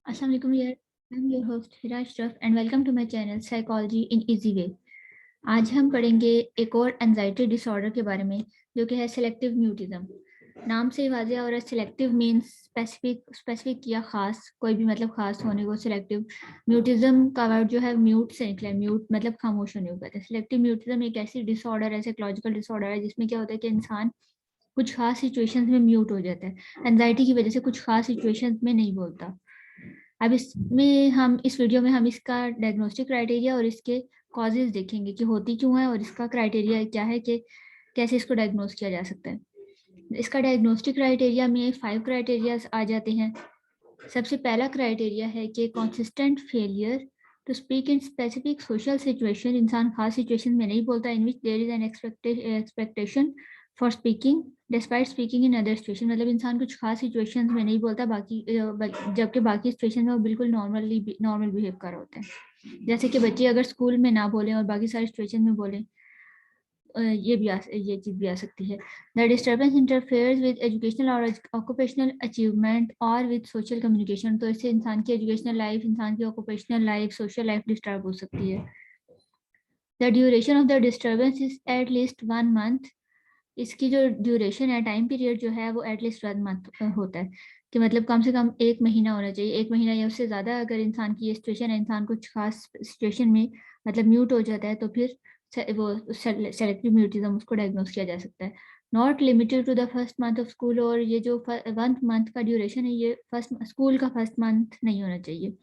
Assalamu alaikum, I'm your host Hira Ashraf and welcome to my channel Psychology in Easy Way। आज हम पढ़ेंगे एक और anxiety disorder के बारे में जो कि है सिलेक्टिव म्यूटिज्म। नाम से ही वाज़ेह और सिलेक्टिव मींस स्पेसिफिक या खास, कोई भी मतलब खास होने को सिलेक्टिव। म्यूटिज्म का वर्ड जो है म्यूट से निकला है, म्यूट मतलब खामोश होने को कहते हैं। सिलेक्टिव म्यूटिज्म एक ऐसी डिसऑर्डर है, साइकोलॉजिकल डिसऑर्डर है जिसमें क्या होता है कि इंसान कुछ खास सिचुएशंस में म्यूट हो जाता है। एंजाइटी की वजह से कुछ खास सिचुएशंस में नहीं बोलता। अब इसमें हम इस वीडियो में हम इसका डायग्नोस्टिक क्राइटेरिया और इसके कॉजेज देखेंगे कि होती क्यों है और इसका क्राइटेरिया क्या है कि कैसे इसको डायग्नोस किया जा सकता है। इसका डायग्नोस्टिक क्राइटेरिया में 5 क्राइटेरिया आ जाते हैं। सबसे पहला क्राइटेरिया है कि consistent failure to speak in specific social situation. इंसान खास सिचुएशन में नहीं बोलता in which there is an expectation for speaking despite speaking in other situation. मतलब इंसान कुछ खास सिचुएशन में नहीं बोलता, जबकि बाकी सिचुएशन में वो बिल्कुल नॉर्मल बिहेव कर रहा होता है। जैसे कि बच्चे अगर स्कूल में ना बोलें और बाकी सारी सिचुएशन में बोलें, ये चीज भी आ सकती है। The disturbance interferes with educational और ऑक्यूपेशनल अचीवमेंट और विद सोशल कम्युनिकेशन। तो इससे इंसान की एजुकेशनल लाइफ, इंसान की occupational life, social life disturb हो सकती है। The duration of the disturbance is at least 1 month. इसकी जो ड्यूरेशन है, टाइम पीरियड जो है वो एटलीस्ट 1 मंथ होता है, कि मतलब कम से कम 1 महीना होना चाहिए। 1 महीना या उससे ज़्यादा अगर इंसान की ये सिचुएशन है, इंसान कुछ खास सिचुएशन में मतलब म्यूट हो जाता है, तो फिर वो सेलेक्टिव म्यूटिज्म उसको डायग्नोस किया जा सकता है। Not limited to the first month of school. और ये जो 1 मंथ का ड्यूरेशन है, ये स्कूल का फर्स्ट मंथ नहीं होना चाहिए,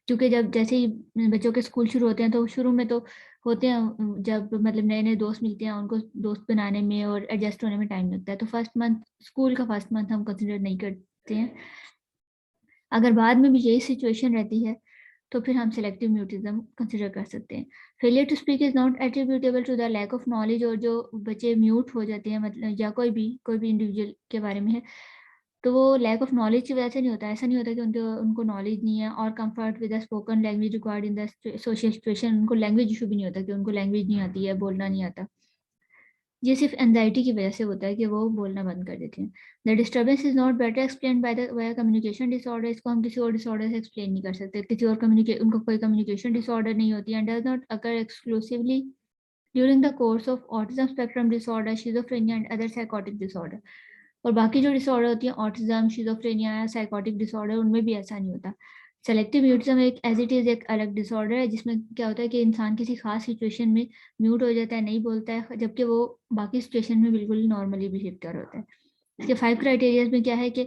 क्योंकि जब जैसे ही बच्चों के स्कूल शुरू होते हैं तो शुरू में तो होते हैं, जब मतलब नए नए दोस्त मिलते हैं उनको दोस्त बनाने में और एडजस्ट होने में टाइम लगता है। तो फर्स्ट मंथ, स्कूल का फर्स्ट मंथ हम कंसिडर नहीं करते हैं। अगर बाद में भी यही सिचुएशन रहती है तो फिर हम सिलेक्टिव म्यूटिज्म कंसिडर कर सकते हैं। Failure to speak is not attributable to the lack of knowledge. और जो बच्चे म्यूट हो जाते हैं, मतलब या कोई भी इंडिविजुअल के बारे में है, तो वो लैक ऑफ नॉलेज की वजह से नहीं होता। ऐसा नहीं होता कि उनको नॉलेज नहीं है और comfort with the spoken language required in the social situation. उनको लैंग्वेज इशू भी नहीं होता कि उनको लैंग्वेज नहीं आती है, बोलना नहीं आता। ये सिर्फ एंजाइटी की वजह से होता है कि वो बोलना बंद कर देते हैं। The disturbance is not better explain by communication disorder. इसको हम किसी और डिसऑर्डर से एक्सप्लेन नहीं कर सकते। किसी और उनको कोई कम्युनिकेशन डिसऑर्डर नहीं होती and does not occur exclusively during the course of autism spectrum disorder, schizophrenia and other psychotic disorder. और बाकी जो डिसऑर्डर होती है, ऑटिज्म, शिजोफ्रेनिया या साइकोटिक डिसऑर्डर, उनमें भी ऐसा नहीं होता। सेलेक्टिव म्यूटिज्म एक एज इट इज एक अलग डिसऑर्डर है, जिसमें क्या होता है कि इंसान किसी खास सिचुएशन में म्यूट हो जाता है, नहीं बोलता है, जबकि वो बाकी सिचुएशन में बिल्कुल नॉर्मली बिहेव कर होता है। इसके 5 क्राइटेरिया में क्या है कि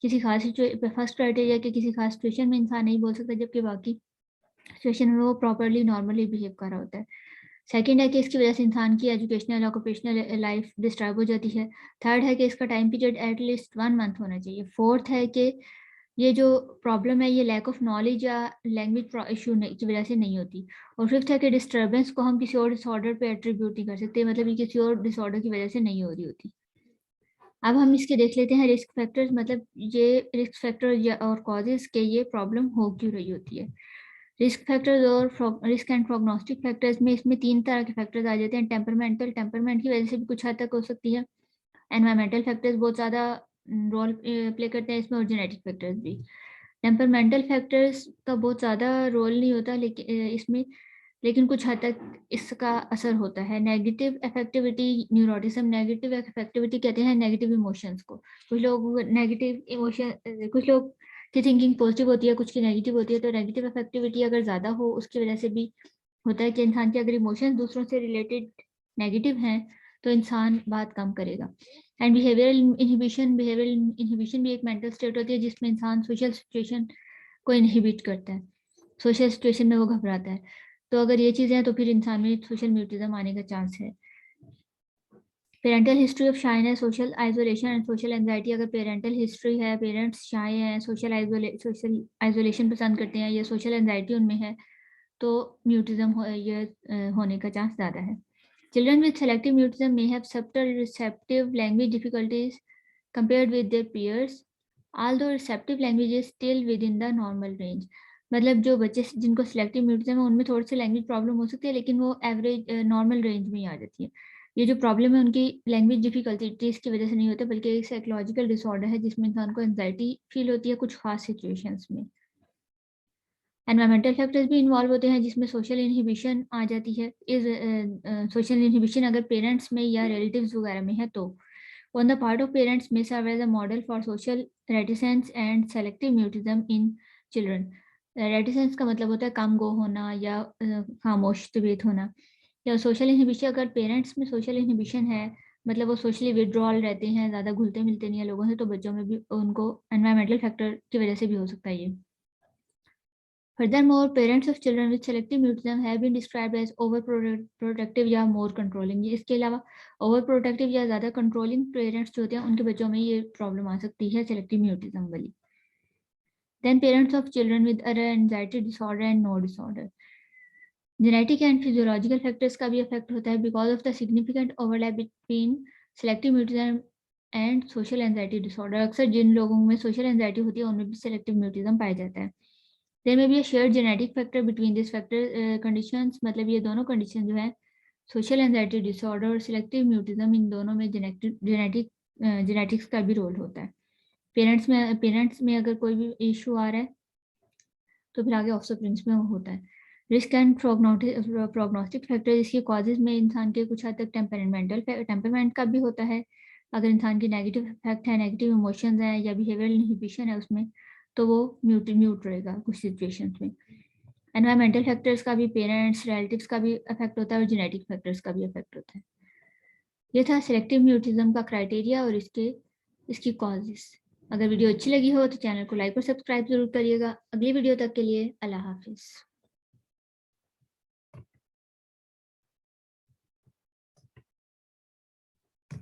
किसी खास सिचुएशन, फर्स्ट क्राइटेरिया कि किसी खास सिचुएशन में इंसान नहीं बोल सकता, जबकि बाकी सिचुएशन में वो प्रॉपरली नॉर्मली बिहेव कर रहा होता है। सेकंड है कि इसकी वजह से इंसान की एजुकेशनल ऑक्यूपेशनल लाइफ डिस्टर्ब हो जाती है। थर्ड है कि इसका टाइम पीरियड एटलीस्ट 1 मंथ होना चाहिए। फोर्थ है कि ये जो प्रॉब्लम है ये लैक ऑफ नॉलेज या लैंग्वेज इशू की वजह से नहीं होती। और फिफ्थ है कि डिस्टर्बेंस को हम किसी और डिसऑर्डर पे एट्रीब्यूट नहीं कर सकते, मतलब ये किसी और डिसऑर्डर की वजह से नहीं हो रही होती। अब हम इसके देख लेते हैं रिस्क फैक्टर्स, मतलब ये रिस्क फैक्टर और कॉजेज के ये प्रॉब्लम हो क्यों रही होती है। रिस्क फैक्टर्स और रिस्क एंड प्रोग्नोस्टिक फैक्टर्स में इसमें 3 तरह के फैक्टर्स आ जाते हैं। टेम्परमेंट की वजह से भी कुछ हद तक हो सकती है। एनवायरमेंटल फैक्टर्स बहुत ज़्यादा रोल प्ले करते हैं इसमें, और जेनेटिक फैक्टर्स भी। टेम्परमेंटल फैक्टर्स का बहुत ज़्यादा रोल नहीं होता इसमें, लेकिन कुछ हद तक इसका असर होता है। Negative affectivity neuroticism. Negative affectivity कहते हैं नेगेटिव इमोशंस को। कुछ लोग नेगेटिव इमोशन, कुछ लोग की थिंकिंग पॉजिटिव होती है, कुछ की नेगेटिव होती है। तो नेगेटिव अफेक्टिविटी अगर ज़्यादा हो उसकी वजह से भी होता है कि इंसान के अगर इमोशंस दूसरों से रिलेटेड नेगेटिव हैं तो इंसान बात कम करेगा। एंड बिहेवियरल इनहिबिशन भी एक मेंटल स्टेट होती है जिसमें इंसान सोशल सिचुएशन को इनहिबिट करता है, सोशल सिचुएशन में वो घबराता है। तो अगर ये चीज़ें हैं तो फिर इंसान में सोशल म्यूटिज्म आने का चांस है। Parental history of shyness, social isolation and social anxiety. अगर पेरेंटल हिस्ट्री है, पेरेंट्स शाय हैं, सोशल आइसोलेशन पसंद करते हैं, या सोशल एंजाइटी उनमें है, तो म्यूटिज्म ये होने का चांस ज़्यादा है। Children with selective mutism may have subtle receptive language difficulties compared with their peers, although receptive language is still within the normal range। मतलब जो बच्चे जिनको सिलेक्टिव म्यूटिज्म है उनमें थोड़ी सी लैंग्वेज प्रॉब्लम हो सकती है, लेकिन वो एवरेज नॉर्मल रेंज में ही आ जाती है। ये जो प्रॉब्लम है उनकी लैंग्वेज डिफिकल्टीज की वजह से नहीं होते, बल्कि एक साइकोलॉजिकल डिसऑर्डर है जिसमें इंसान को एंजाइटी फील होती है कुछ खास सिचुएशंस में। एनवायरमेंटल फैक्टर्स भी इन्वॉल्व होते हैं जिसमें सोशल इनहिबिशन आ जाती है। इस सोशल इनहिबिशन अगर पेरेंट्स में या रिलेटिव्स वगैरह में है तो on the part of parents may serve as a model for social reticence and selective mutism in children. रेटिसेंस का मतलब होता है काम गो होना या खामोश तबीयत होना। या सोशल इनहिबिशन, अगर पेरेंट्स में सोशल इनहिबिशन है मतलब वो सोशली विड्रॉल रहते हैं, ज़्यादा घुलते मिलते नहीं है लोगों से, तो बच्चों में भी उनको एनवायरमेंटल फैक्टर की वजह से भी हो सकता है ये। Furthermore, parents of children with selective mutism have been described as overprotective या more controlling. इसके अलावा overprotective या ज़्यादा controlling parents जो होते हैं उनके बच्चों में ये प्रॉब्लम आ सकती है selective mutism वाली. Then parents of children with other anxiety disorder and no disorder. Genetic and physiological factors का भी effect होता है because of the significant overlap between selective mutism and social anxiety disorder. अक्सर जिन लोगों में social anxiety होती है उनमें भी selective mutism पाया जाता है. There may be a shared genetic factor between these factor conditions. मतलब ये दोनों condition जो है social anxiety disorder और selective mutism, इन दोनों में genetics का भी रोल होता है। पेरेंट्स में अगर कोई भी इशू आ रहा है तो फिर आगे ऑफस्प्रिंग्स में होता है। रिस्क एंड प्रोग्नोस्टिक फैक्टर, इसके कॉजेज में इंसान के कुछ हद तक टेम्परमेंट का भी होता है। अगर इंसान की नेगेटिव इफेक्ट है, नेगेटिव इमोशंस हैं या बिहेवियरल इनहिबिशन है उसमें, तो वो म्यूट रहेगा कुछ सिचुएशंस में। एनवायरमेंटल फैक्टर्स का भी, पेरेंट्स रिलेटिव्स का भी इफेक्ट होता है और जेनेटिक फैक्टर्स का भी इफेक्ट होता है। ये था सिलेक्टिव म्यूटिज्म का क्राइटेरिया और इसकी कॉजेस। अगर वीडियो अच्छी लगी हो तो चैनल को लाइक और सब्सक्राइब जरूर करिएगा। अगली वीडियो तक के लिए अल्लाह हाफिज़।